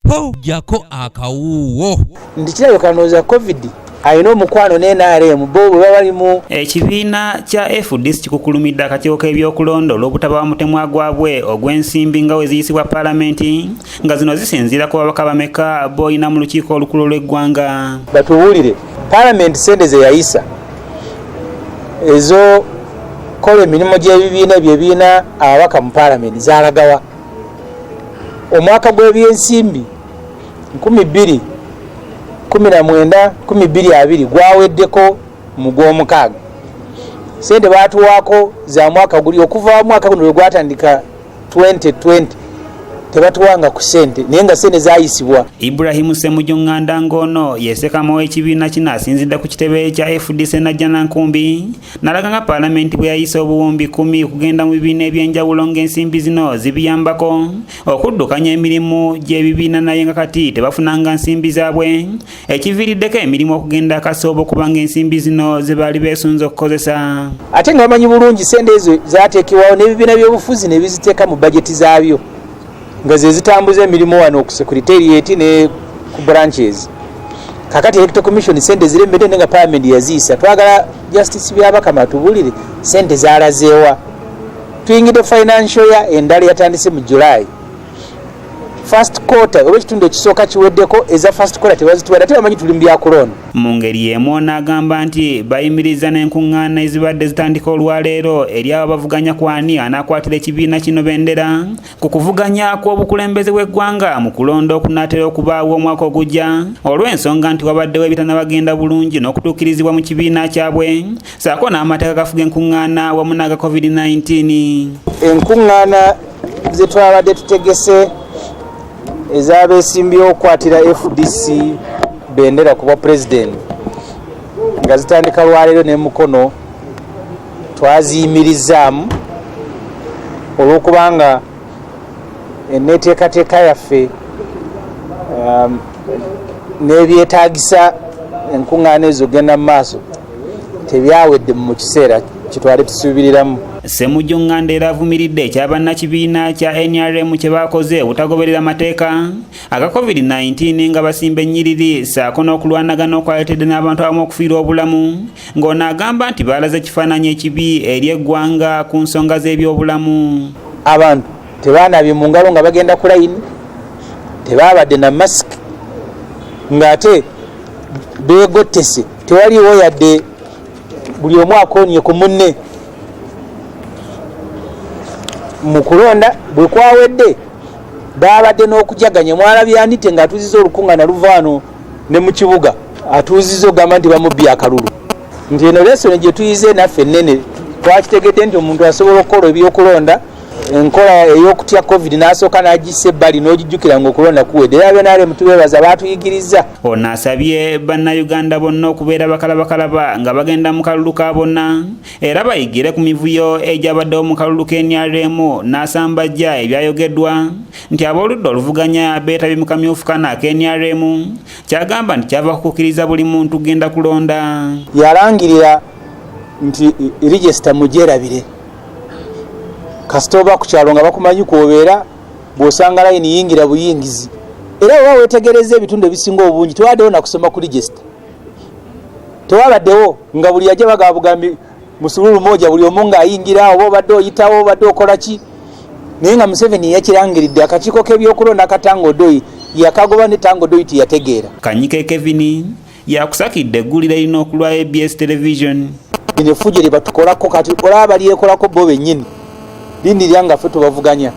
po jako akawuwo ndikirayo kanoza covid ayina omukwano n'NRM bo bwe babalimu. Ekibiina kya FDC kikukulumidde akakiiko k'ebyokulonda olw'obutaba mutemwa gwabwe ogw'ensimbi nga we ziyisibwa paalamenti nga zino zisinziira ku babaka bameka boyina mu lukiiko olukulu lw'eggwanga. Batubuulire paalamenti sente ze yayisa ezo kola emirimu gy'ebibiina byebiina ababaka mu paalamenti zaalagawa omwaka gw'ebyensimbi 2019-2020 gwaweddeko mu gw'omukaaga sente baatuwaako za mwaka guli okuva mwaka guno lwe gwatandika 2020 tebatuwanga ku sente naye nga sente zayisibwa. Ibrahim Ssemujju Nganda ngono yesekama w'ekibiina kino asinzidde ku kitebe kya FDC Najja Nankumbi n'alaga nga paalamenti bwe yayisa obuwumbi 10 kugenda mu bibiina ebyenjawulo ng'ensimbi zino zibiyambako okuddukanya emirimu gy'ebibiina naye nga kati tebafunanga nsimbi zaabwe ekiviiriddeko emirimu okugenda akasoobo kubanga ensimbi zino ze baali beesunze okukozesa. Ate nga bamanyi bulungi sente ezo zaateekebwawo n'ebibiina by'obufuzi ne biziteeka mu bajeti zaabyo nga ze zitambuza emirimu wano ku secretariat ne ku branches. Kakati Electoral Commission sente zirembedde nga Parliament yaziisa. Twagala Justice byabakama tubulire sente zaalazeewa. Tuyingidde financial year endala yatandise mu July. First quarter obekitundu ekisooka kiweddeko eza first quarter tebazituwadde ate bamanyi tuli mu bya corona. Mu ngeri y'emu n'agamba nti bayimiriza n'enkuŋŋaana ezibadde zitandika olwaleero eri abo bavuganya ku ani anaakwatira ekibiina kino bendera ku kuvuganya kw'obukulembeze bw'eggwanga mu kulonda okunaatera okubaawo omwaka ogujja olw'ensonga nti wabaddewo ebitanabagenda bulungi n'okutuukirizibwa mu kibiina kyabwe ssaako n'amateeka gafuga enkuŋŋaana wamu n'aga COVID-19. Enkuŋŋaana ze twabadde tutegese ezabeesimbyewo okukwatira FDC bendera ku bwa president nga zitandika lwaleero n'emukono twaziyimirizaamu olw'okubanga enneeteekateeka yaffe n'ebyetaagisa enkuŋŋaana ezo genda mu maaso tebyawedde mu kiseera kitwale tusuubiriramu. Ssemujju Nganda era avumiridde ekyabannakibiina kya NRM kye baakoze obutagoberera mateeka aga COVID-19 nga basimba ennyiriri ssaako n'okulwanagana okwaleetedde n'abantu abamu okufiirwa obulamu ng'ono agamba nti baalaze ekifaananyi ekibi eri eggwanga ku nsonga z'ebyobulamu. Abantu tebaanabye mu ngalo nga bagenda ku layini, tebaabadde na masiki ng'ate beegottese, tewaliwo yadde buli omu akoonye ku munne. Mu kulonda bwe kwawedde baabadde n'okujaganya mwalabye anite ng'atuuziza olukuŋŋaana luva wano ne mu kibuga atuuziza ogamba nti bamubbye akalulu nti eno lesoni gye tuyize naffe ennene twakitegedde nti omuntu asobola okukola ebyokulonda enkola ey'okutya covid n'asooka n'agissa ebbali n'ogijjukira ng'okulonda kuwedde era BNRM tubeebaza baatuyigiriza. Ono asabye bannayuganda bonna okubeera bakalabakalaba nga bagenda mu kalulu ka bonna era bayigire ku mivuyo egyabaddewo mu kalulu k'NRM n'asambajja ebyayogeddwa nti ab'oludda oluvuganya beetabye mu kamyufu kana k'NRM kyagamba nti kyava kukkiriza buli muntu kugenda kulonda. Yalangirira nti register mugyerabire kasita oba ku kyalo nga bakumanyi kwobeera bw'osanga layini yingira buyingizi era oba weetegereza ebitundu ebisinga obungi tewabaddewo nakusoma ku register, tewabaddewo nga buli yajja bagabugambi musululu moja buli omu ng'ayingira oba obadde oyitawo obadde okola ki naye nga Museveni yakirangiridde akakiiko k'ebyokulonda Katango Doi yakagoba ne Tango Doi tiyategeera. Kanyike Kevin yakusakidde eggulire erina okulwa ABS Television. Bino effujjo lye batukolako kati olaba balyekolako bo bennyini lindirya nga ffe tubavuganya.